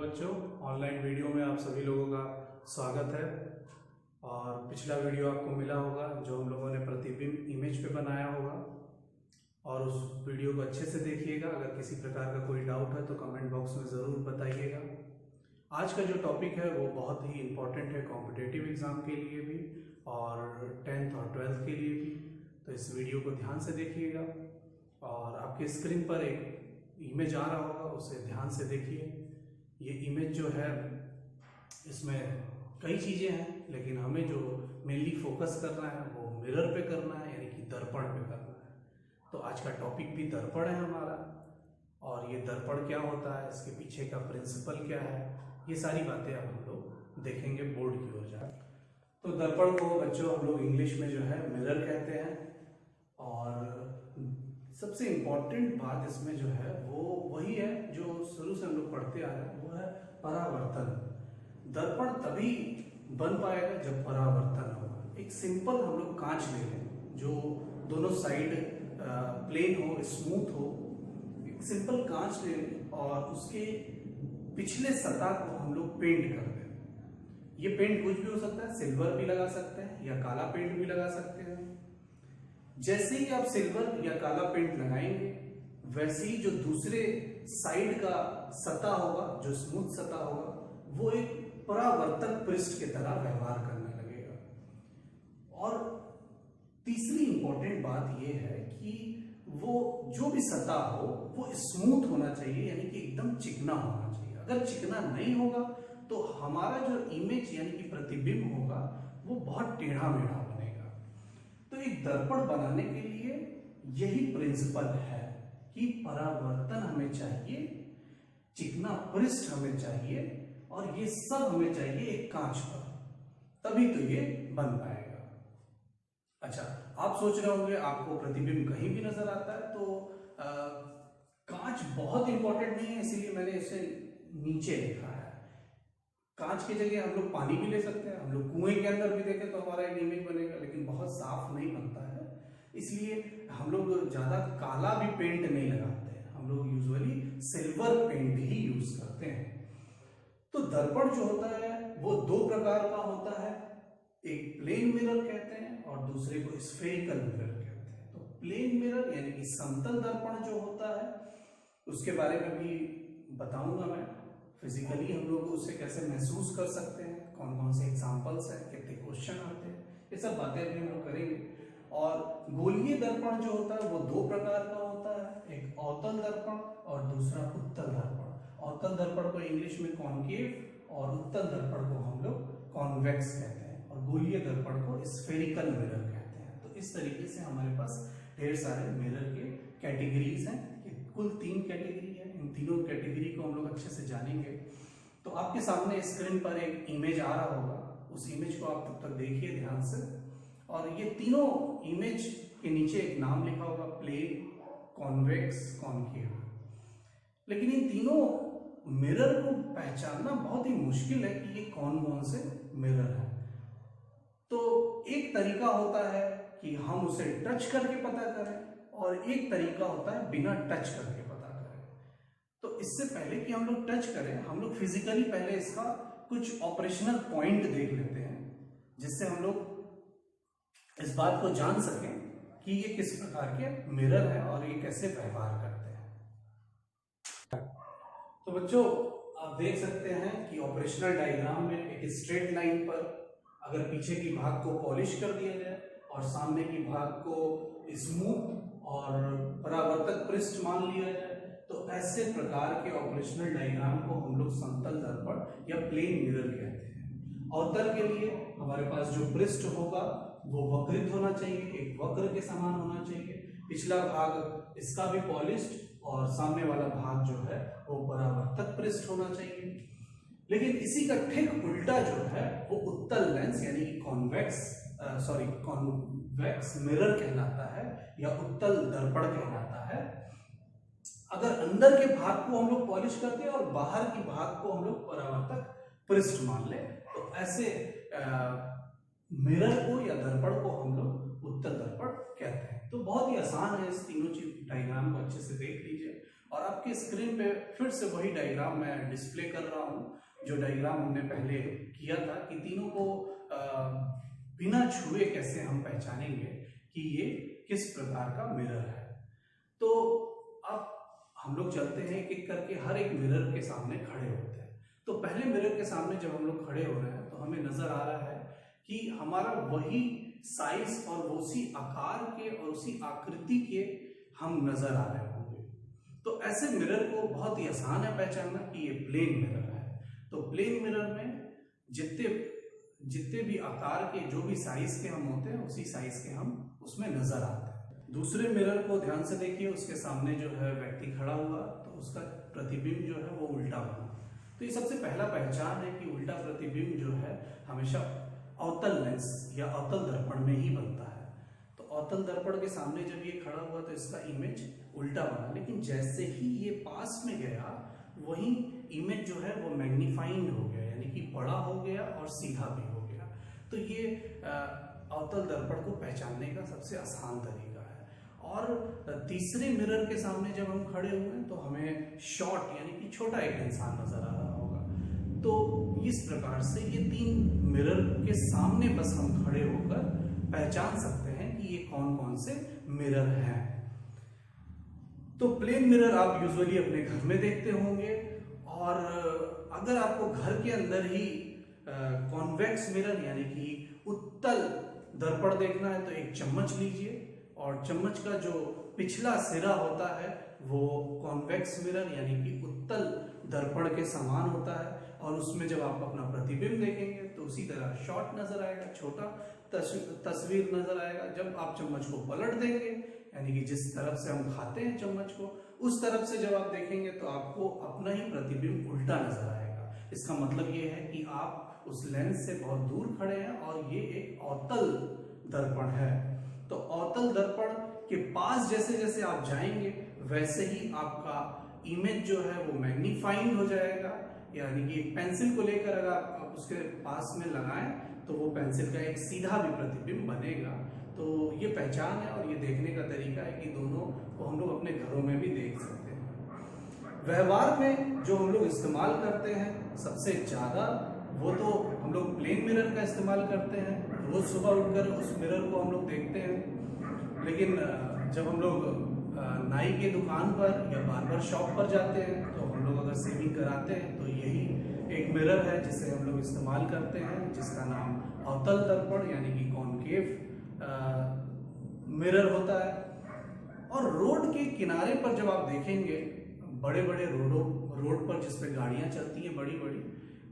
बच्चों, online video में आप सभी लोगों का स्वागत है। और पिछला वीडियो आपको मिला होगा जो हम लोगों ने प्रतिबिंब इमेज पे बनाया होगा, और उस वीडियो को अच्छे से देखिएगा। अगर किसी प्रकार का कोई डाउट है तो कमेंट बॉक्स में ज़रूर बताइएगा। आज का जो टॉपिक है वो बहुत ही इम्पोर्टेंट है कॉम्पिटिटिव एग्ज़ाम के लिए भी और 10th और 12th के लिए भी। तो इस वीडियो को ध्यान से देखिएगा और आपके स्क्रीन पर एक इमेज आ रहा होगा, उसे ध्यान से देखिए। ये इमेज जो है इसमें कई चीज़ें हैं, लेकिन हमें जो मेनली फोकस करना है वो मिरर पे करना है, यानी कि दर्पण पे करना है। तो आज का टॉपिक भी दर्पण है हमारा, और ये दर्पण क्या होता है, इसके पीछे का प्रिंसिपल क्या है, ये सारी बातें अब हम लोग देखेंगे बोर्ड की ओर जाए। तो दर्पण को बच्चों हम लोग इंग्लिश में जो है मिरर कहते हैं। और सबसे इम्पोर्टेंट बात इसमें जो है वो वही है जो शुरू से हम लोग पढ़ते आ रहे हैं, वो है परावर्तन। दर्पण तभी बन पाएगा जब परावर्तन होगा। एक सिंपल हम लोग कांच ले लें जो दोनों साइड प्लेन हो, स्मूथ हो। एक सिंपल कांच ले लें और उसके पिछले सतह को हम लोग पेंट कर दें। ये पेंट कुछ भी हो सकता है, सिल्वर भी लगा सकते हैं या काला पेंट भी लगा सकते हैं। जैसे ही आप सिल्वर या काला पेंट लगाएंगे, वैसे ही जो दूसरे साइड का सतह होगा, जो स्मूथ सतह होगा, वो एक परावर्तक पृष्ठ की तरह व्यवहार करने लगेगा। और तीसरी इंपॉर्टेंट बात यह है कि वो जो भी सतह हो वो स्मूथ होना चाहिए, यानी कि एकदम चिकना होना चाहिए। अगर चिकना नहीं होगा तो हमारा जो इमेज यानी कि प्रतिबिंब होगा वो बहुत टेढ़ा मेढ़ा बनेगा। तो एक दर्पण बनाने के लिए यही प्रिंसिपल है कि परावर्तन हमें चाहिए, चिकना पृष्ठ हमें चाहिए, और ये सब हमें चाहिए एक कांच पर, तभी तो ये बन पाएगा। अच्छा, आप सोच रहे होंगे आपको प्रतिबिंब कहीं भी नजर आता है, तो कांच बहुत इंपॉर्टेंट नहीं है, इसीलिए मैंने इसे नीचे लिखा है। कांच की जगह हम लोग पानी भी ले सकते हैं, हम लोग कुएं के अंदर भी देखें तो हमारा एक इमेज बनेगा, लेकिन बहुत साफ नहीं बनता है। इसलिए हम लोग ज्यादा काला भी पेंट नहीं लगाते हैं, हम लोग यूजुअली सिल्वर पेंट ही यूज करते हैं। तो दर्पण जो होता है वो दो प्रकार का होता है, एक प्लेन मिरर कहते हैं और दूसरे को स्फेरिकल मिरर कहते हैं। तो प्लेन मिरर यानी कि समतल दर्पण जो होता है उसके बारे में भी बताऊंगा मैं। फिजिकली हम लोग उसे कैसे महसूस कर सकते हैं, कौन कौन से एग्जांपल्स हैं, कितने क्वेश्चन आते हैं, ये सब बातें भी हम लोग करेंगे। और गोलीय दर्पण जो होता है वो दो प्रकार का होता है, एक अवतल दर्पण और दूसरा उत्तल दर्पण। अवतल दर्पण को इंग्लिश में कॉनकेव और उत्तल दर्पण को हम लोग कॉन्वेक्स कहते हैं, और गोलीय दर्पण को स्फेरिकल मिरर कहते हैं। तो इस तरीके से हमारे पास ढेर सारे मिरर के कैटेगरीज हैं। कुल 3 कैटेगरी है, इन तीनों कैटेगरी को हम लोग अच्छे से जानेंगे। तो आपके सामने स्क्रीन पर एक इमेज आ रहा होगा, उस इमेज को आप तब तक देखिए ध्यान से। और ये तीनों इमेज के नीचे एक नाम लिखा होगा, प्लेन, कॉन्वेक्स, कॉनकेव। लेकिन इन तीनों मिरर को पहचानना बहुत ही मुश्किल है कि ये कौन कौन से मिरर है। तो एक तरीका होता है कि हम उसे टच करके पता करें, और एक तरीका होता है बिना टच करके पता करें। तो इससे पहले कि हम लोग टच करें, हम लोग फिजिकली पहले इसका कुछ ऑपरेशनल पॉइंट देख लेते हैं, जिससे हम लोग इस बात को जान सकें कि ये किस प्रकार के मिरर है और ये कैसे व्यवहार करते हैं। तो बच्चों, आप देख सकते हैं कि ऑपरेशनल डायग्राम में एक स्ट्रेट लाइन पर अगर पीछे की भाग को पॉलिश कर दिया जाए और सामने की भाग को स्मूथ और परावर्तक पृष्ठ मान लिया जाए, तो ऐसे प्रकार के ऑपरेशनल डायग्राम को हम लोग समतल दर्पण या प्लेन मिरर कहते हैं। अवतल के लिए हमारे पास जो पृष्ठ होगा वो वक्रित होना चाहिए, एक वक्र के समान होना चाहिए। पिछला भाग इसका भी पॉलिश्ड और सामने वाला भाग जो है वो परावर्तक पृष्ठ होना चाहिए। लेकिन इसी का ठीक उल्टा जो है वो उत्तल लेंस यानी कि कॉन्वेक्स मिरर कहलाता है या उत्तल दर्पण कहलाता है। अगर अंदर के भाग को हम लोग पॉलिश करते हैं और बाहर के भाग को हम लोग परावर्तक पृष्ठ मान ले, तो ऐसे मिरर को या दर्पण को हम लोग उत्तल दर्पण कहते हैं। तो बहुत ही आसान है, इस तीनों चीज डायग्राम को अच्छे से देख लीजिए और आपकी स्क्रीन पे फिर से वही डायग्राम मैं डिस्प्ले कर रहा हूँ, जो डायग्राम हमने पहले किया था कि तीनों को बिना छुए कैसे हम पहचानेंगे कि ये किस प्रकार का मिरर है। तो अब हम लोग चलते हैं एक एक करके, हर एक मिरर के सामने खड़े होते हैं। तो पहले मिरर के सामने जब हम लोग खड़े हो रहे हैं तो हमें नजर आ रहा है कि हमारा वही साइज और उसी आकार के और उसी आकृति के हम नजर आ रहे होंगे। तो ऐसे मिरर को बहुत ही आसान है पहचानना कि ये प्लेन मिरर है। तो प्लेन मिरर में जितने भी आकार के, जो भी साइज के हम होते हैं, उसी साइज के हम उसमें नजर आते हैं। दूसरे मिरर को ध्यान से देखिए, उसके सामने जो है व्यक्ति खड़ा हुआ, तो उसका प्रतिबिंब जो है वो उल्टा बना। तो ये सबसे पहला पहचान है कि उल्टा प्रतिबिंब जो है हमेशा अवतल लेंस या अवतल दर्पण में ही बनता है। तो अवतल दर्पण के सामने जब ये खड़ा हुआ तो इसका इमेज उल्टा बना, लेकिन जैसे ही ये पास में गया वही इमेज जो है वो मैग्नीफाइंग हो गया, यानी कि बड़ा हो गया और सीधा भी हो गया। तो ये अवतल दर्पण को पहचानने का सबसे आसान तरीका है। और तीसरे मिरर के सामने जब हम खड़े हुए तो हमें शॉर्ट यानी कि छोटा एक इंसान नजर आ रहा होगा। तो इस प्रकार से ये तीन मिरर के सामने बस हम खड़े होकर पहचान सकते हैं कि ये कौन कौन से मिरर हैं। तो प्लेन मिरर आप यूजुअली अपने घर में देखते होंगे, और अगर आपको घर के अंदर ही कॉन्वेक्स मिरर यानी कि उत्तल दर्पण देखना है तो एक चम्मच लीजिए, और चम्मच का जो पिछला सिरा होता है वो कॉन्वेक्स मिरर यानी कि उत्तल दर्पण के समान होता है, और उसमें जब आप अपना प्रतिबिंब देखेंगे तो उसी तरह शॉर्ट नजर आएगा, छोटा तस्वीर नजर आएगा। जब आप चम्मच को पलट देंगे, यानी कि जिस तरफ से हम खाते हैं चम्मच को, उस तरफ से जब आप देखेंगे तो आपको अपना ही प्रतिबिंब उल्टा नजर आएगा। इसका मतलब ये है कि आप उस लेंस से बहुत दूर खड़े हैं और ये एक अवतल दर्पण है। तो अवतल दर्पण के पास जैसे जैसे आप जाएंगे वैसे ही आपका इमेज जो है वो मैग्नीफाइंग हो जाएगा, यानी कि एक पेंसिल को लेकर अगर आप उसके पास में लगाएं तो वो पेंसिल का एक सीधा भी प्रतिबिंब बनेगा। तो ये पहचान है और ये देखने का तरीका है कि दोनों को हम लोग अपने घरों में भी देख सकते हैं। व्यवहार में जो हम लोग इस्तेमाल करते हैं सबसे ज़्यादा, वो तो हम लोग प्लेन मिरर का इस्तेमाल करते हैं। रोज सुबह उठकर उस मिरर को हम लोग देखते हैं, लेकिन जब हम लोग नाई के दुकान पर या बार्बर शॉप पर जाते हैं तो हम लोग अगर शेविंग कराते हैं तो यही एक मिरर है जिसे हम लोग इस्तेमाल करते हैं, जिसका नाम अवतल दर्पण यानी कि कॉनकेव मिरर होता है। और रोड के किनारे पर जब आप देखेंगे, बड़े बड़े रोड पर जिस पे गाड़ियां चलती हैं बड़ी बड़ी,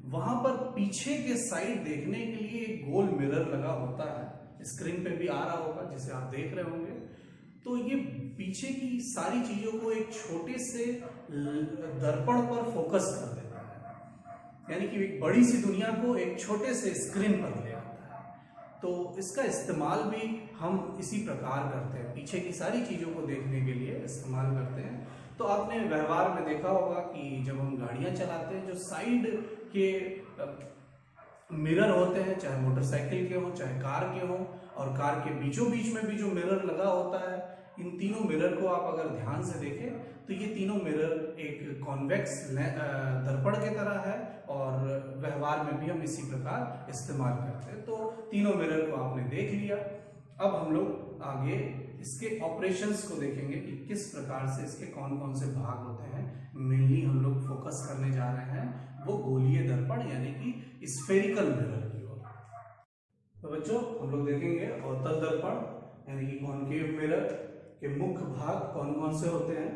वहां पर पीछे के साइड देखने के लिए एक गोल मिरर लगा होता है। स्क्रीन पे भी आ रहा होगा जिसे आप देख रहे होंगे। तो ये पीछे की सारी चीजों को एक छोटे से दर्पण पर फोकस कर देता है, यानी कि एक बड़ी सी दुनिया को एक छोटे से स्क्रीन पर ले आता है। तो इसका इस्तेमाल भी हम इसी प्रकार करते हैं, पीछे की सारी चीजों को देखने के लिए इस्तेमाल करते हैं। तो आपने व्यवहार में देखा होगा कि जब हम गाड़ियां चलाते हैं, जो साइड के मिरर होते हैं, चाहे मोटरसाइकिल के हों चाहे कार के हों, और कार के बीचों बीच में भी जो मिरर लगा होता है, इन तीनों मिरर को आप अगर ध्यान से देखें तो ये तीनों मिरर एक कॉन्वेक्स दर्पण की तरह है, और व्यवहार में भी हम इसी प्रकार इस्तेमाल करते हैं। तो तीनों मिरर को आपने देख लिया। अब हम लोग आगे इसके ऑपरेशंस को देखेंगे कि किस प्रकार से इसके कौन कौन से भाग होते हैं। मेनली हम लोग फोकस करने जा रहे हैं वो गोलीय दर्पण यानी कि स्फेरिकल मिरर की ओर। तो बच्चों, हम लोग देखेंगे अवतल दर्पण यानी कि कॉनकेव मिरर के मुख्य भाग कौन कौन से होते हैं।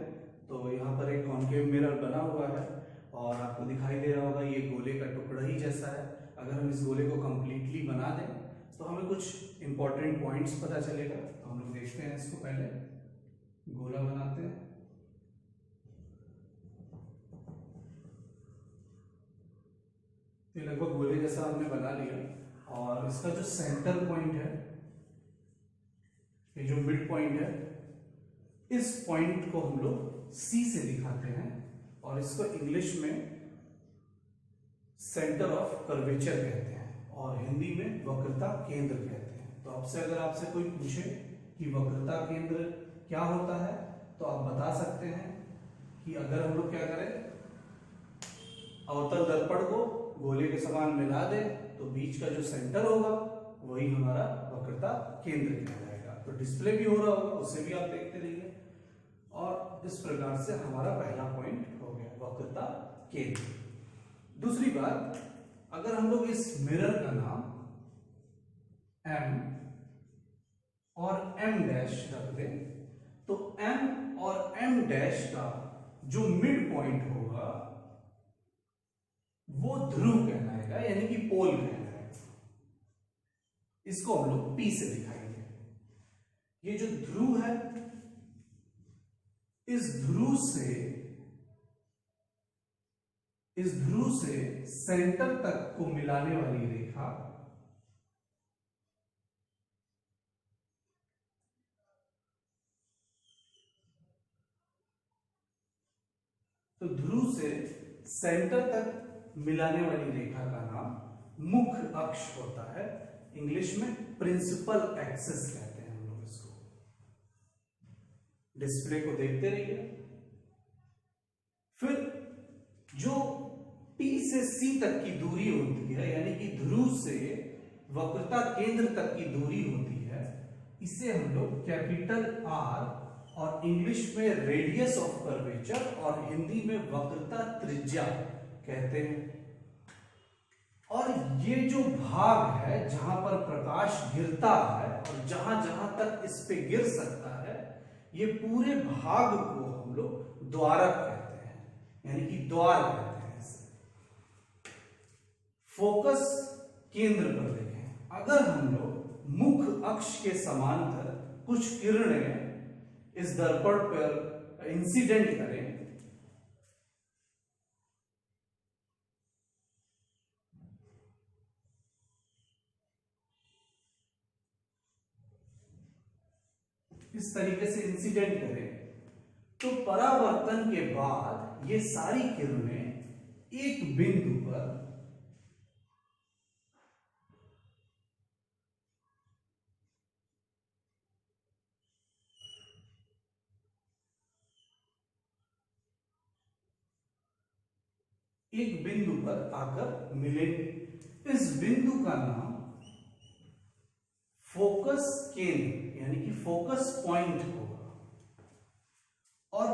तो यहाँ पर एक कॉनकेव मिरर बना हुआ है और आपको दिखाई दे रहा होगा ये गोले का टुकड़ा ही जैसा है। अगर हम इस गोले को कंप्लीटली बना दें तो हमें कुछ इंपॉर्टेंट पॉइंट्स पता चलेगा। तो हम लोग देखते हैं इसको, पहले गोला बनाते हैं। ये लगभग गोले जैसा हमने बना लिया, और इसका जो सेंटर पॉइंट है, ये जो मिड पॉइंट है, इस पॉइंट को हम लोग C से दिखाते हैं, और इसको इंग्लिश में सेंटर ऑफ कर्वेचर कहते हैं और हिंदी में वक्रता केंद्र कहते हैं। तो आपसे अगर आपसे कोई पूछे कि वक्रता केंद्र क्या होता है तो आप बता सकते हैं कि अगर हम लोग क्या करें, अवतल दर्पण को गोले के समान मिला दें तो बीच का जो सेंटर होगा वही हमारा वक्रता केंद्र कहलाएगा। तो डिस्प्ले भी हो रहा होगा, उससे भी आप देखते रहिए। और इस प्रकार से हमारा पहला पॉइंट हो गया, वक्रता केंद्र। दूसरी बात, अगर हम लोग इस मिरर का नाम M और M डैश रख दें तो M और M डैश का जो मिड पॉइंट होगा वो ध्रुव कहलाएगा, यानी कि पोल कहलाएगा। इसको हम लोग P से दिखाएंगे। ये जो ध्रुव है, इस ध्रुव से सेंटर तक को मिलाने वाली रेखा तो ध्रुव से सेंटर तक मिलाने वाली रेखा का नाम मुख्य अक्ष होता है। इंग्लिश में प्रिंसिपल एक्सिस कहते हैं हम लोग इसको। डिस्प्ले को देखते रहिए। फिर जो P से C तक की दूरी होती है, यानी कि ध्रुव से वक्रता केंद्र तक की दूरी होती है, इसे हम लोग कैपिटल R और इंग्लिश में रेडियस ऑफ कर्वेचर और हिंदी में वक्रता त्रिज्या कहते हैं। और ये जो भाग है जहां पर प्रकाश गिरता है और जहां जहां तक इस पे गिर सकता है, ये पूरे भाग को हम लोग द्वारक कहते हैं, यानी कि द्वार कहते हैं इसे। फोकस केंद्र पर देखें, अगर हम लोग मुख्य अक्ष के समांतर कुछ किरणें इस दर्पण पर इंसिडेंट करें इस तरीके से इंसिडेंट करें तो परावर्तन के बाद ये सारी किरणें एक बिंदु पर आकर मिलेंगे। इस बिंदु का नाम फोकस केंद्र यानी कि फोकस पॉइंट होगा। और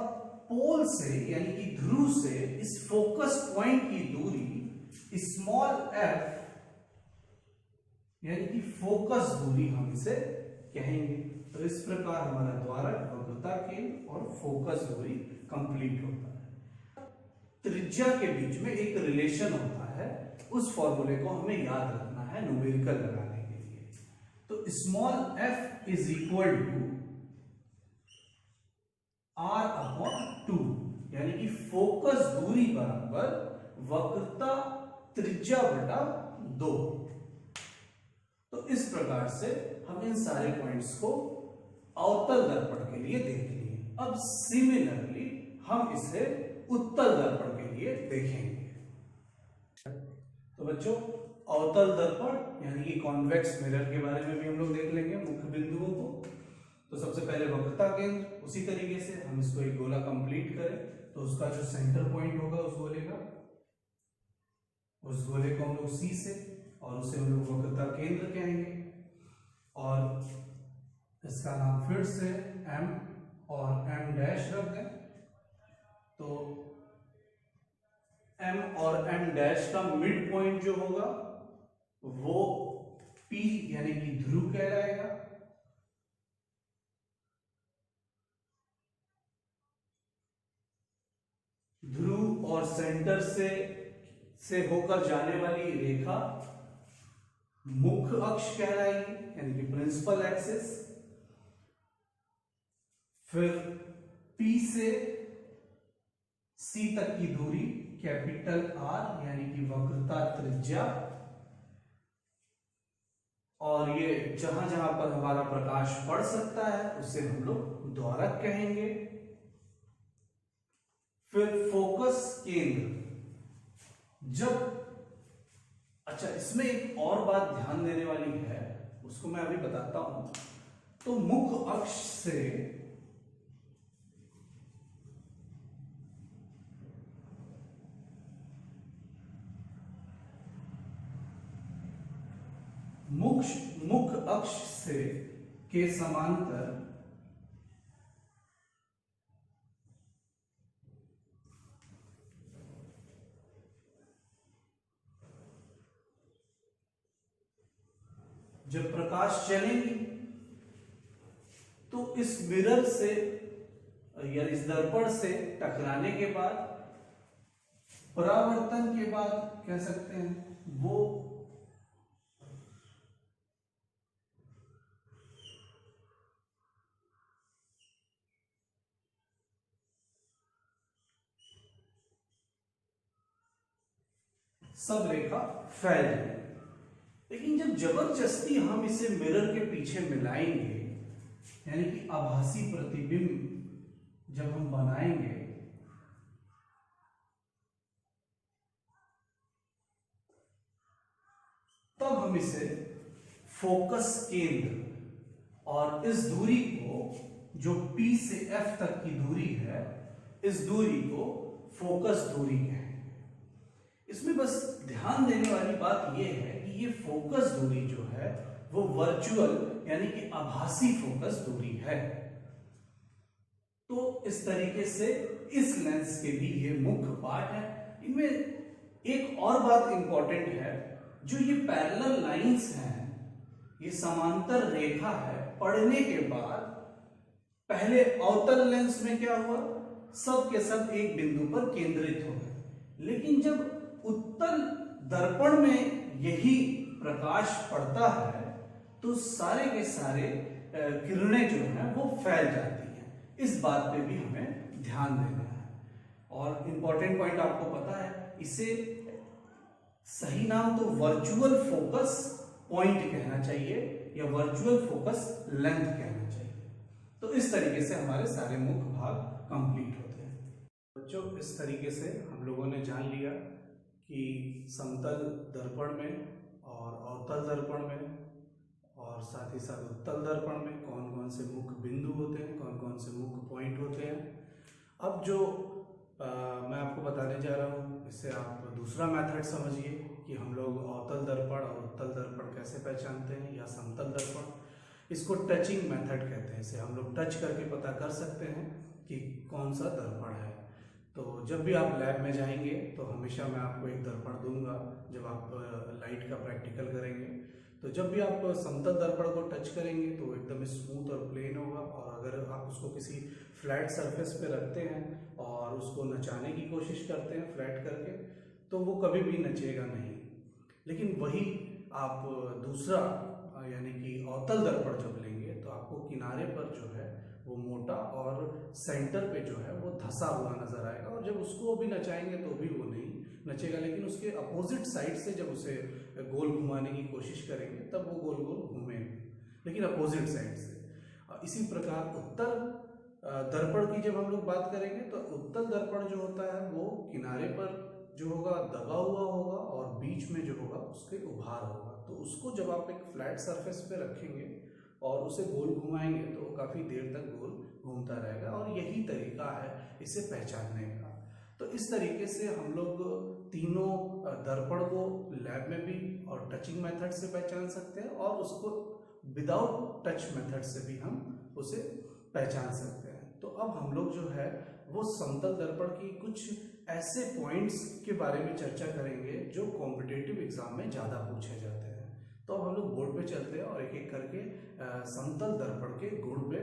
पोल से यानी कि ध्रुव से इस फोकस पॉइंट की दूरी स्मॉल f यानी कि फोकस दूरी हम इसे कहेंगे। तो इस प्रकार हमारा द्वारक, वक्रता केंद्र और फोकस दूरी कंप्लीट होता है। त्रिज्या के बीच में एक रिलेशन होता है, उस फॉर्मूले को हमें याद रखना है न्यूमेरिकल लगाने के लिए। तो small f is equal to r upon 2, यानी कि फोकस दूरी बराबर वक्रता त्रिज्या बटा 2। तो इस प्रकार से हम इन सारे पॉइंट्स को अवतल दर्पण के लिए देख लिए। अब सिमिलरली हम इसे उत्तल दर्पण के लिए देखेंगे। तो बच्चों, अवतल दर्पण यानी कि कॉन्वेक्स मिरर के बारे में भी हम लोग देख लेंगे, मुख्य बिंदुओं को। तो सबसे पहले वक्रता केंद्र, उसी तरीके से हम इसको एक गोला कंप्लीट करें तो उसका जो सेंटर पॉइंट होगा उस गोले का, उस गोले को हम लोग C से और उसे हम लोग वक्रता केंद्र कहेंगे। और इसका नाम फिर से M और M डैश रख दें। तो M और M डैश का मिड पॉइंट जो होगा वो P यानी कि ध्रुव कहलाएगा। ध्रुव और सेंटर से होकर जाने वाली रेखा मुख्य अक्ष कहलाएगी, यानी कि प्रिंसिपल एक्सिस। फिर P से C तक की दूरी कैपिटल R यानी कि वक्रता त्रिज्या। और ये जहां जहां पर हमारा प्रकाश पड़ सकता है उसे हम लोग द्वारक कहेंगे। फिर फोकस केंद्र, अच्छा इसमें एक और बात ध्यान देने वाली है, उसको मैं अभी बताता हूं। तो मुख्य अक्ष से मुख्य अक्ष से के समांतर जब प्रकाश चलेगी तो इस मिरर से या इस दर्पण से टकराने के बाद, परावर्तन के बाद कह सकते हैं, वो सब रेखा फैल जाएगी। लेकिन जब जबरदस्ती हम इसे मिरर के पीछे मिलाएंगे, यानी कि आभासी प्रतिबिंब जब हम बनाएंगे, तब हम इसे फोकस केंद्र और इस दूरी को, जो P से F तक की दूरी है, इस दूरी को फोकस दूरी कहेंगे। इसमें बस ध्यान देने वाली बात यह है कि ये फोकस दूरी जो है वो वर्चुअल यानी कि आभासी फोकस दूरी है। तो इस तरीके से इस लेंस के भी ये मुख्य पार्ट है। इनमें एक और बात इंपॉर्टेंट है, जो ये पैरेलल लाइंस हैं, ये समांतर रेखा है, पढ़ने के बाद पहले अवतल लेंस में क्या हुआ, सब के सब एक बिंदु पर केंद्रित हो गए। लेकिन जब उत्तल दर्पण में यही प्रकाश पड़ता है तो सारे के सारे किरणें जो हैं वो फैल जाती हैं। इस बात पे भी हमें ध्यान देना है। और इंपॉर्टेंट पॉइंट आपको पता है, इसे सही नाम तो वर्चुअल फोकस पॉइंट कहना चाहिए या वर्चुअल फोकस लेंथ कहना चाहिए। तो इस तरीके से हमारे सारे मुख्य भाग कंप्लीट होते हैं। बच्चों, इस तरीके से हम लोगों ने जान लिया कि समतल दर्पण में और अवतल दर्पण में और साथ ही साथ उत्तल दर्पण में कौन कौन से मुख्य बिंदु होते हैं, कौन कौन से मुख्य पॉइंट होते हैं। अब जो मैं आपको बताने जा रहा हूँ, इससे आप दूसरा मेथड समझिए कि हम लोग अवतल दर्पण और उत्तल दर्पण कैसे पहचानते हैं, या समतल दर्पण, इसको टचिंग मेथड कहते हैं। इसे हम लोग टच करके पता कर सकते हैं कि कौन सा दर्पण है। तो जब भी आप लैब में जाएंगे तो हमेशा मैं आपको एक दर्पण दूंगा जब आप लाइट का प्रैक्टिकल करेंगे। तो जब भी आप समतल दर्पण को टच करेंगे तो एकदम स्मूथ और प्लेन होगा, और अगर आप उसको किसी फ्लैट सरफेस पे रखते हैं और उसको नचाने की कोशिश करते हैं फ्लैट करके, तो वो कभी भी नचेगा नहीं। लेकिन वही आप दूसरा यानी कि अवतल दर्पण जब लेंगे तो आपको किनारे पर जो है वो मोटा और सेंटर पे जो है वो धसा हुआ नजर आएगा, और जब उसको भी नचाएंगे तो भी वो नहीं नचेगा। लेकिन उसके अपोजिट साइड से जब उसे गोल घुमाने की कोशिश करेंगे तब वो गोल गोल घूमेगा, लेकिन अपोजिट साइड से। इसी प्रकार उत्तल दर्पण की जब हम लोग बात करेंगे तो उत्तल दर्पण जो होता है वो किनारे पर जो होगा दबा हुआ होगा और बीच में जो होगा उसके उभार होगा। तो उसको जब आप एक फ्लैट सरफेस पे रखेंगे और उसे गोल घुमाएंगे तो वो काफ़ी देर तक गोल घूमता रहेगा, और यही तरीका है इसे पहचानने का। तो इस तरीके से हम लोग तीनों दर्पण को लैब में भी और टचिंग मेथड से पहचान सकते हैं, और उसको विदाउट टच मेथड से भी हम उसे पहचान सकते हैं। तो अब हम लोग जो है वो समतल दर्पण की कुछ ऐसे पॉइंट्स के बारे में चर्चा करेंगे जो कॉम्पिटिटिव एग्जाम में ज़्यादा पूछे जाते हैं। तो अब हम लोग बोर्ड पे चलते हैं और एक एक करके समतल दर्पण के गुण पे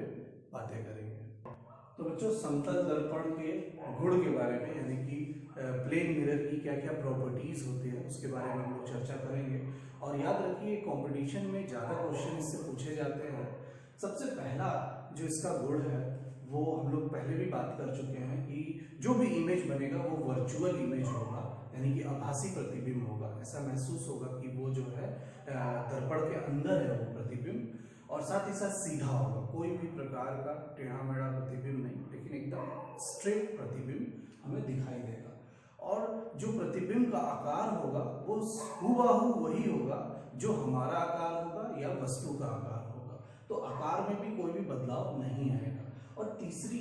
बातें करेंगे। तो बच्चों, समतल दर्पण के गुण के बारे में, यानी कि प्लेन मिरर की क्या क्या प्रॉपर्टीज होती है उसके बारे में हम लोग चर्चा करेंगे। और याद रखिए, कंपटीशन में ज़्यादा क्वेश्चन इससे पूछे जाते हैं। सबसे पहला जो इसका गुण है वो हम लोग पहले भी बात कर चुके हैं कि जो भी इमेज बनेगा वो वर्चुअल इमेज होगा, यानी कि आभासी प्रतिबिंब होगा। ऐसा महसूस होगा कि वो जो है दर्पण के अंदर है वो प्रतिबिंब, और साथ ही साथ सीधा होगा, कोई भी प्रकार का टेढ़ा मेढ़ा प्रतिबिंब नहीं, लेकिन एकदम स्ट्रेट प्रतिबिंब हमें दिखाई देगा। और जो प्रतिबिंब का आकार होगा वो हूबहू वही होगा जो हमारा आकार होगा या वस्तु का आकार होगा। तो आकार में भी कोई भी बदलाव नहीं आएगा। और तीसरी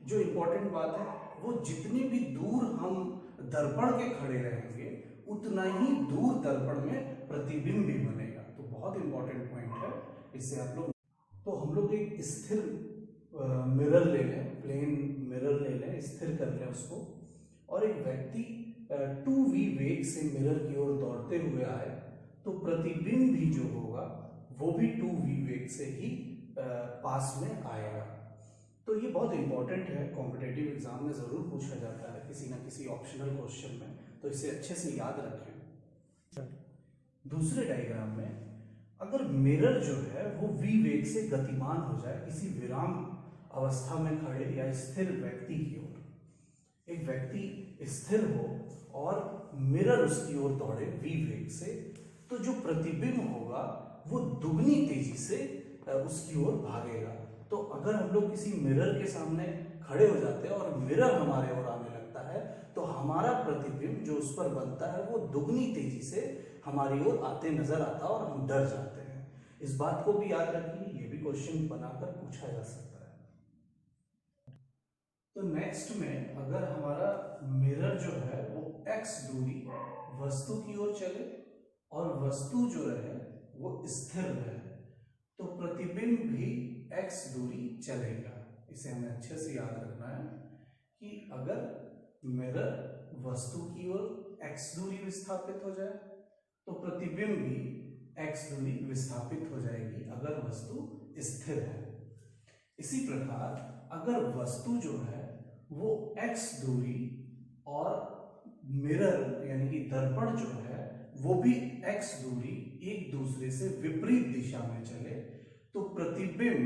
जो इम्पोर्टेंट बात है, वो जितनी भी दूर हम दर्पण के खड़े रहेंगे उतना ही दूर दर्पण में प्रतिबिंब भी बनेगा। तो बहुत इंपॉर्टेंट पॉइंट है, इससे आप लोग। तो हम लोग एक स्थिर मिरर ले लें, प्लेन मिरर ले लें, स्थिर कर लें उसको, और एक व्यक्ति 2v वेग से मिरर की ओर दौड़ते हुए आए, तो प्रतिबिंब भी जो होगा वो भी 2v वेग से ही पास में आएगा। तो ये बहुत इंपॉर्टेंट है, कॉम्पिटेटिव एग्जाम में जरूर पूछा जाता है किसी ना किसी ऑप्शनल क्वेश्चन में, तो इसे अच्छे से याद रखें। दूसरे डायग्राम में अगर मिरर जो है वो v वेग से गतिमान हो जाए किसी विराम अवस्था में खड़े या स्थिर व्यक्ति की ओर, एक व्यक्ति स्थिर हो और मिरर उसकी ओर दौड़े v वेग से, तो जो प्रतिबिंब होगा वो दुगनी तेजी से उसकी ओर भागेगा। तो अगर हम लोग किसी मिरर के सामने खड़े हो जाते हैं और मिरर हमारे ओर आने लगता है, तो हमारा प्रतिबिंब जो उस पर बनता है वो दुगनी तेजी से हमारी ओर आते नजर आता है और हम डर जाते हैं। इस बात को भी याद रखिए, ये भी क्वेश्चन बनाकर पूछा जा सकता है। तो नेक्स्ट में अगर हमारा मिरर जो है वो x दूरी वस्तु की ओर चले और वस्तु जो रहे वो स्थिर रहे, तो प्रतिबिंब भी x दूरी चलेगा। इसे हमें अच्छे से याद रखना है कि अगर मिरर वस्तु की ओर x दूरी विस्थापित हो जाए, तो प्रतिबिंब भी x दूरी विस्थापित हो जाएगी अगर वस्तु स्थिर है। इसी प्रकार अगर वस्तु जो है वो x दूरी और मिरर यानी कि दर्पण जो है वो भी x दूरी एक दूसरे से विपरीत दिशा में चले, तो प्रतिबिंब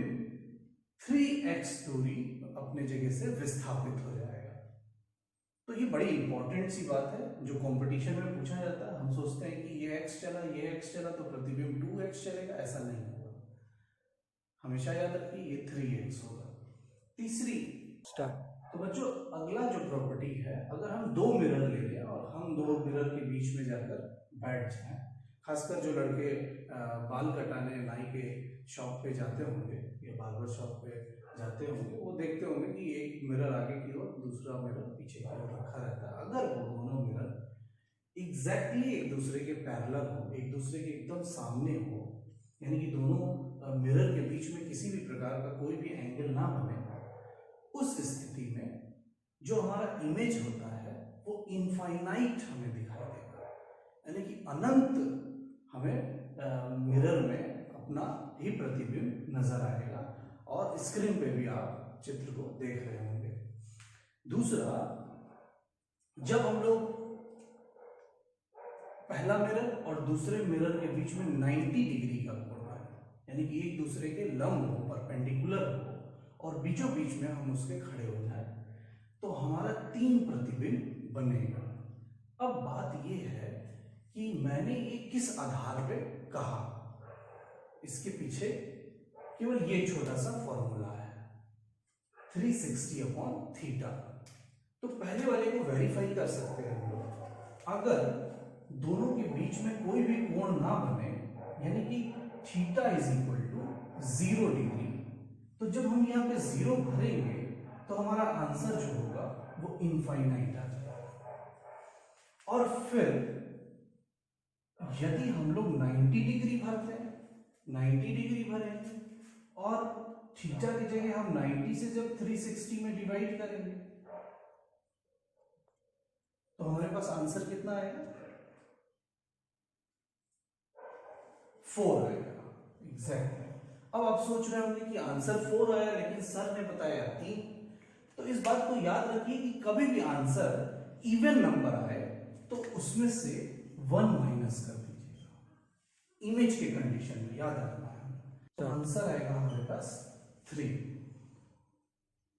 3x दूरी अपने जगह से विस्थापित हो जाएगा। तो ये बड़ी इंपॉर्टेंट सी बात है जो कंपटीशन में पूछा जाता है। हम सोचते हैं कि ये x चला, ये x चला, तो प्रतिबिंब 2x चलेगा, ऐसा नहीं होगा। हमेशा याद रखिए ये 3x होगा। तीसरी स्टार्ट। तो बच्चों अगला जो प्रॉपर्टी है, अगर हम दो मिरर ले लें और हम दो मिरर के बीच में जाकर बैठ जाएं, खासकर जो लड़के बाल कटाने नाई के शॉप पे जाते होंगे या बार्बर शॉप पे जाते होंगे, वो देखते होंगे कि एक मिरर आगे की ओर, दूसरा मिरर पीछे की ओर रखा रहता है। अगर वो दोनों मिरर एग्जैक्टली एक दूसरे के पैरेलल हो, एक दूसरे के एकदम सामने हो, यानी कि दोनों मिरर के बीच में किसी भी प्रकार का कोई भी एंगल ना बने, उस स्थिति में जो हमारा इमेज होता है वो इनफाइनाइट हमें दिखाई देगा, यानी कि अनंत हमें मिरर में अपना ही प्रतिबिंब नजर आएगा, और स्क्रीन पे भी आप चित्र को देख रहे होंगे। दूसरा, जब हम लोग पहला मिरर और दूसरे मिरर के बीच में 90 डिग्री का कोण है, यानी कि एक दूसरे के लंब हो, परपेंडिकुलर हो, और बीचों बीच में हम उसके खड़े हो जाए, तो हमारा 3 प्रतिबिंब बनेगा। अब बात यह है कि मैंने ये किस आधार पे कहा, इसके पीछे केवल ये छोटा सा फॉर्मूला है 360/θ। तो पहले वाले को वेरीफाई कर सकते हैं हम लोग। अगर दोनों के बीच में कोई भी कोण ना बने, यानी कि थीटा = 0 डिग्री, तो जब हम यहाँ पे 0 भरेंगे तो हमारा आंसर जो होगा वो इनफाइनाइट आ जाएगा। और फिर यदि हम लोग 90 डिग्री भरते हैं, 90 डिग्री भरेंगे और थीटा की जगह हम 90 से जब 360 में डिवाइड करेंगे, तो हमारे पास आंसर कितना आएगा? 4 आएगा। एग्जैक्टली। अब आप सोच रहे होंगे कि आंसर 4 आया लेकिन सर ने बताया 3। तो इस बात को याद रखिए कि कभी भी आंसर इवन नंबर आए तो उसमें से 1 माइनस कर दीजिएगा, इमेज के कंडीशन में याद रखना है। तो आंसर आएगा हमारे पास 3।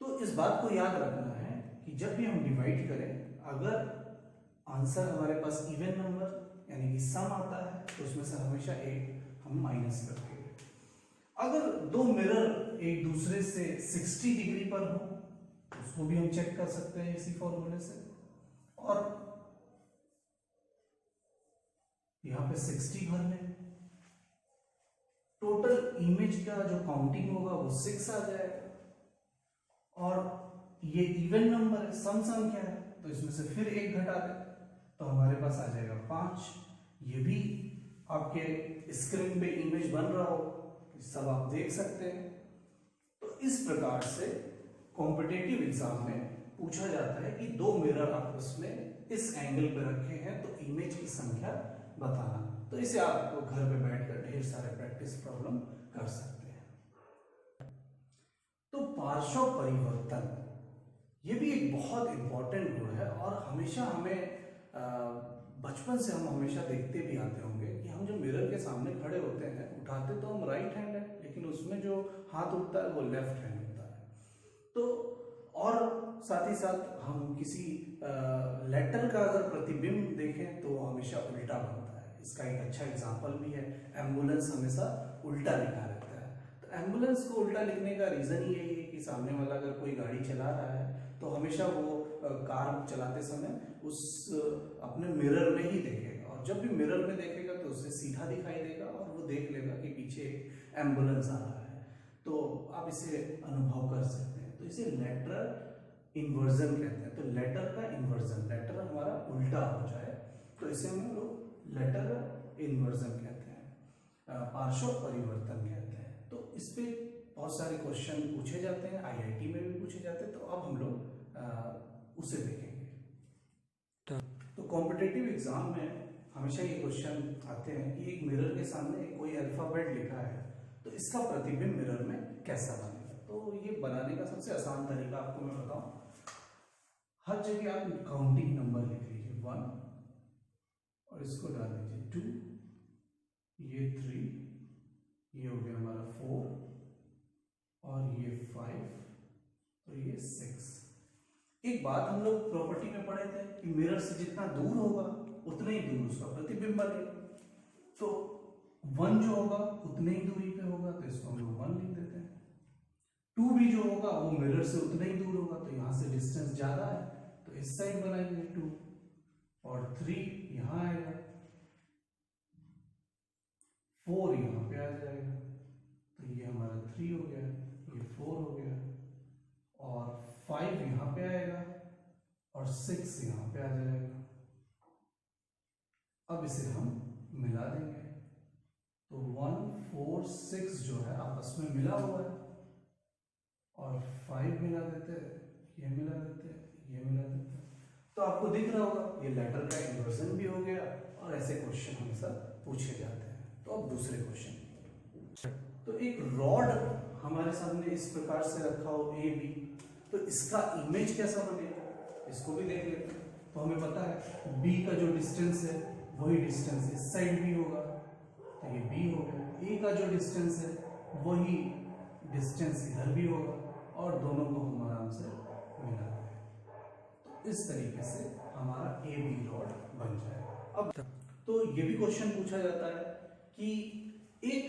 तो इस बात को याद रखना है कि जब भी हम डिवाइड करें, अगर आंसर हमारे पास इवन नंबर यानी कि सम आता है, तो उसमें से हमेशा एक हम माइनस कर देंगे। अगर दो मिरर एक दूसरे से 60 डिग्री पर हो, उसको भी हम चेक कर सकते हैं इसी फॉर्मूले से, और यहां पे 60 भर लें, टोटल इमेज का जो काउंटिंग होगा वो 6 आ जाएगा, और ये इवन नंबर है, सम संख्या है, तो इसमें से फिर एक घटा दें तो हमारे पास आ जाएगा 5। ये भी आपके स्क्रीन पे इमेज बन रहा हो, सब आप देख सकते हैं। तो इस प्रकार से कॉम्पिटिटिव एग्जाम में पूछा जाता है कि दो मिरर आपस में इस एंगल पे रखे हैं तो इमेज की संख्या बताना। तो इसे आप घर पे बैठकर ढेर सारे प्रैक्टिस प्रॉब्लम कर सकते हैं। तो पार्श्व परिवर्तन ये भी एक बहुत इंपॉर्टेंट गुण है और हमेशा हमें बचपन से हम हमेशा देखते भी आते होंगे कि हम जो मिरर के सामने खड़े होते हैं, उठाते तो हम राइट हैंड है, लेकिन उसमें जो हाथ उठता है वो लेफ्ट हैंड होता है। तो और साथ ही साथ हम किसी लेटर का अगर प्रतिबिंब देखें तो वो हमेशा उल्टा बनता है। इसका एक अच्छा एग्जाम्पल भी है, एम्बुलेंस हमेशा उल्टा लिखा रहता है। तो एम्बुलेंस को उल्टा लिखने का रीजन यही है कि सामने वाला अगर कोई गाड़ी चला रहा है तो हमेशा वो कार चलाते समय उस अपने मिरर में ही देखेगा, और जब भी मिरर में देखेगा तो उसे सीधा दिखाई देगा और वो देख लेगा कि पीछे एक एम्बुलेंस आ रहा है। तो आप इसे अनुभव कर सकते हैं। तो इसे लेटरल इन्वर्जन कहते हैं। तो लेटर का इन्वर्जन, लेटर हमारा उल्टा हो जाए तो इसे हम लोग लेटरल इन्वर्जन कहते हैं, पार्श्व परिवर्तन कहते हैं। तो इस पे बहुत सारे क्वेश्चन पूछे जाते हैं, आईआईटी में भी पूछे जाते हैं। तो अब हम लोग उसे देखेंगे। तो कॉम्पिटिटिव एग्जाम में हमेशा ये क्वेश्चन आते हैं कि एक मिरर के सामने कोई अल्फाबेट लिखा है तो इसका प्रतिबिंब मिरर में कैसा बनेगा। तो ये बनाने का सबसे आसान तरीका आपको मैं बताऊं, हर जगह आप काउंटिंग नंबर लिख लीजिए 1 और इसको डाल दीजिए 2, ये 3, ये हो गया हमारा 4 और ये 5 और ये 6। एक बात हम लोग प्रॉपर्टी में पढ़े थे कि मिरर से जितना दूर होगा उतने ही दूर उसका प्रतिबिंब बनेगा। तो 1 जो होगा उतने ही दूरी पे होगा तो इसको हम लोग 1 लिख देते हैं। 2 भी जो होगा वो मिरर से उतने ही दूर होगा, तो यहाँ से डिस्टेंस ज्यादा है तो इस साइड बनाएंगे 2, और 3 यहाँ आएगा, 4 यहाँ पे आ जाएगा तो ये हमारा 3 हो गया, ये 4 हो गया, और 5 यहाँ पे आएगा और 6 यहाँ पे आ जाएगा। अब इसे हम मिला देंगे तो 1 4 6 जो है आपस में मिला हुआ है, और 5 मिला देते, ये मिला देते, ये मिला देते। तो आपको दिख रहा होगा ये लेटर का इन्वर्जन भी हो गया, और ऐसे क्वेश्चन हमेशा पूछे जाते हैं। तो अब दूसरे क्वेश्चन, तो एक रॉड हमारे सामने इस प्रकार से रखा हो ए बी, तो इसका इमेज कैसा बनेगा इसको भी देख लेते हैं। तो हमें पता है बी का जो डिस्टेंस है वही डिस्टेंस इस साइड भी होगा, तो ये बी हो गया। ए का जो डिस्टेंस है वही डिस्टेंस इधर भी होगा, और दोनों को हम आराम से मिला दें। तो इस तरीके से हमारा ए बी रॉड बन जाएगा। अब तो ये भी क्वेश्चन पूछा जाता है कि एक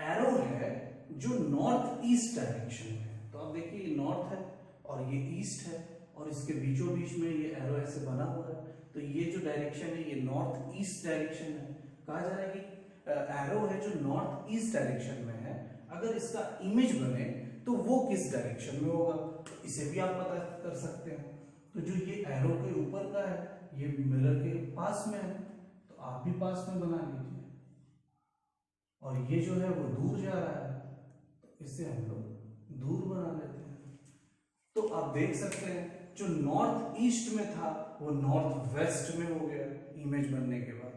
एरो है जो नॉर्थ ईस्ट डायरेक्शन में है। तो अब देखिए नॉर्थ है और ये ईस्ट है, और इसके बीचों बीच में ये एरो ऐसे बना हुआ है, तो ये जो डायरेक्शन है ये नॉर्थ ईस्ट डायरेक्शन है। कहा जा रहा है कि एरो है जो नॉर्थ ईस्ट डायरेक्शन में है, अगर इसका इमेज बने तो वो किस डायरेक्शन में होगा, तो इसे भी आप पता कर सकते हैं। तो जो ये एरो के ऊपर का है ये मिरर के पास में है, तो आप भी पास में बना लीजिए, और ये जो है वो दूर जा रहा है तो इसे हम लोग दूर बना लेते हैं। तो आप देख सकते हैं जो नॉर्थ ईस्ट में था वो नॉर्थ वेस्ट में हो गया इमेज बनने के बाद।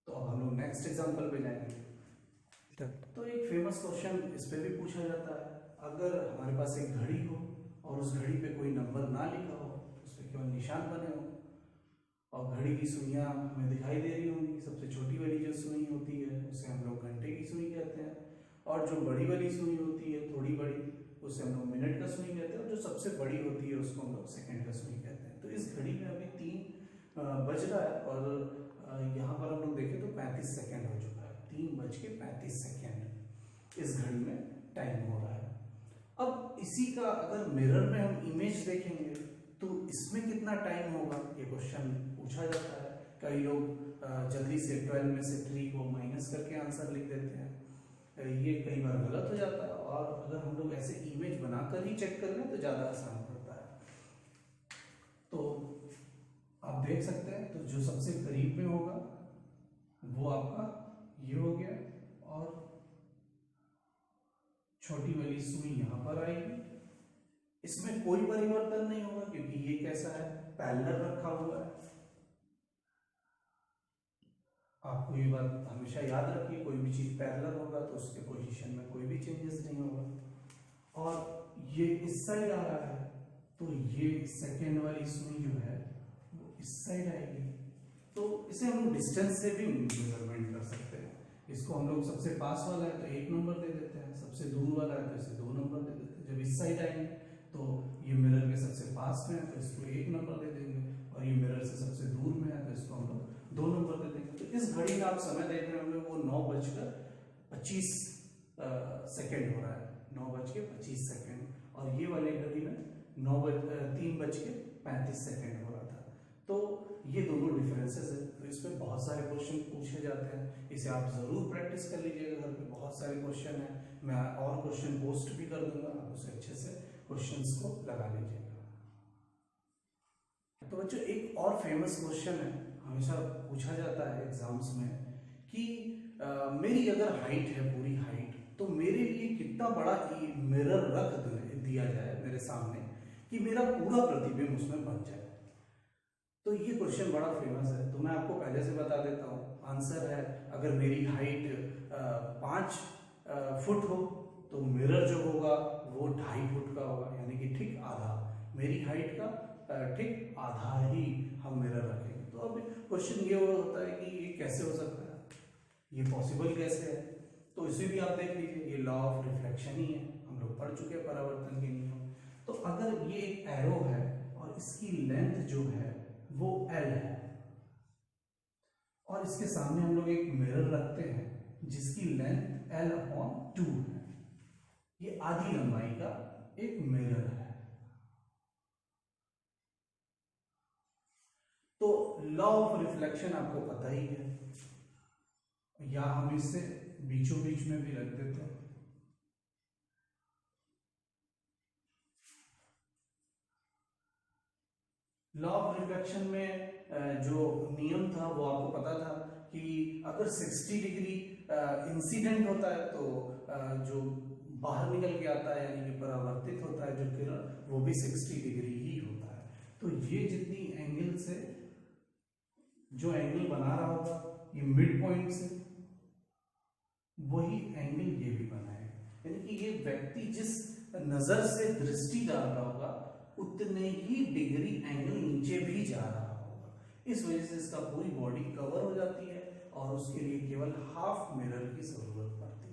तो अब हम लोग नेक्स्ट एग्जांपल पे जाएंगे। तो एक फेमस क्वेश्चन इस पे भी पूछा जाता है, अगर हमारे पास एक घड़ी हो और उस घड़ी पे कोई नंबर ना लिखा हो, उस पे केवल निशान बने हो, और घड़ी की सुइयां हमें दिखाई दे रही होंगी। सबसे छोटी वाली जो सुई होती है उसे हम लोग घंटे की सुई कहते हैं, और जो बड़ी वाली सुई होती है थोड़ी बड़ी उसे हम लोग मिनट का सुई कहते हैं, और जो सबसे बड़ी होती है उसको हम लोग सेकंड का सुई कहते हैं। तो इस घड़ी में अभी 3 बज रहा है, और यहाँ पर हम लोग देखें तो 35 सेकेंड हो चुका है, 3:35 इस घड़ी में टाइम हो रहा है। अब इसी का अगर मिरर में हम इमेज देखेंगे तो इसमें कितना टाइम होगा, ये क्वेश्चन पूछा जाता है। कई लोग जल्दी से 12 में से 3 को माइनस करके आंसर लिख देते हैं, ये कई बार गलत हो जाता है, और अगर हम लोग ऐसे इमेज बनाकर ही चेक कर लें तो ज़्यादा आसान पड़ता है। तो आप देख सकते हैं, तो जो सबसे करीब में होगा वो आपका छोटी वाली सुई यहाँ पर आएगी। इसमें कोई परिवर्तन नहीं होगा क्योंकि ये कैसा है, पैरेलल रखा हुआ है। आपको ये बात हमेशा याद रखिए, कोई भी चीज पैरेलल होगा तो उसके पोजीशन में कोई भी चेंजेस नहीं होगा। और ये इस साइड आ रहा है तो ये सेकेंड वाली सुई जो है वो इस साइड आएगी। तो इसे हम लोग डिस्टेंस से भी मेजरमेंट कर सकते हैं। इसको हम लोग सबसे पास वाला है तो 1 नंबर दे देते हैं, सबसे दूर वाला है तो इसे 2 नंबर दे देते हैं। जब इस साइड आएंगे तो ये मिरर के सबसे पास में है तो इसको 1 नंबर दे देंगे, और ये मिरर से सबसे दूर में है तो इसको हम लोग 2 नंबर दे देंगे। तो इस घड़ी में आप समय देख रहे होंगे वो 9:25 सेकेंड हो रहा है, 9:25, और ये वाली घड़ी में 3:35 हो रहा था। तो ये दोनों डिफरेंसेस है। तो इसमें बहुत सारे क्वेश्चन पूछे जाते हैं, इसे आप जरूर प्रैक्टिस कर लीजिएगा घर पे। बहुत सारे क्वेश्चन हैं, मैं और क्वेश्चन पोस्ट भी कर दूंगा, आप उसे अच्छे से क्वेश्चंस को लगा लीजिएगा। तो बच्चों एक और फेमस क्वेश्चन है, हमेशा पूछा जाता है एग्जाम्स में कि मेरी अगर हाइट है, पूरी हाइट, तो मेरे लिए कितना बड़ा मिरर रख दिया जाए मेरे सामने कि मेरा पूरा प्रतिबिंब उसमें बन जाए। तो ये क्वेश्चन बड़ा फेमस है, तो मैं आपको पहले से बता देता हूँ। आंसर है, अगर मेरी हाइट 5 फुट हो तो मिरर जो होगा वो 2.5 फुट का होगा, यानी कि ठीक आधा। मेरी हाइट का ठीक आधा ही हम मिरर रखेंगे। तो अब क्वेश्चन ये होता है कि ये कैसे हो सकता है, ये पॉसिबल कैसे है। तो इसे भी आप देख लीजिए, ये लॉ ऑफ रिफ्लेक्शन ही है, हम लोग पढ़ चुके हैं परावर्तन के नियम। तो अगर ये एक एरो है और इसकी लेंथ जो है वो L है, और इसके सामने हम लोग एक मिरर रखते हैं जिसकी लेंथ L/2 है, ये आधी लंबाई का एक मिरर है। तो लॉ ऑफ रिफ्लेक्शन आपको पता ही है, या हम इसे बीचों बीच में भी रख देते हैं। लॉ ऑफ रिफ्लेक्शन में जो नियम था वो आपको पता था कि अगर 60 डिग्री इंसिडेंट होता है तो जो बाहर निकल के आता है, यानी कि परावर्तित होता है जो किरण, वो भी 60 डिग्री ही होता है। तो ये जितनी एंगल से जो एंगल बना रहा होगा ये मिड पॉइंट से, वही एंगल ये भी बनाएगा। यानी कि ये व्यक्ति जिस नजर से दृष्टि डाल रहा होगा उतने ही डिग्री एंगल नीचे भी जा रहा होगा। इस वजह से इसका पूरी बॉडी कवर हो जाती है और उसके लिए केवल हाफ मिरर की जरूरत पड़ती है।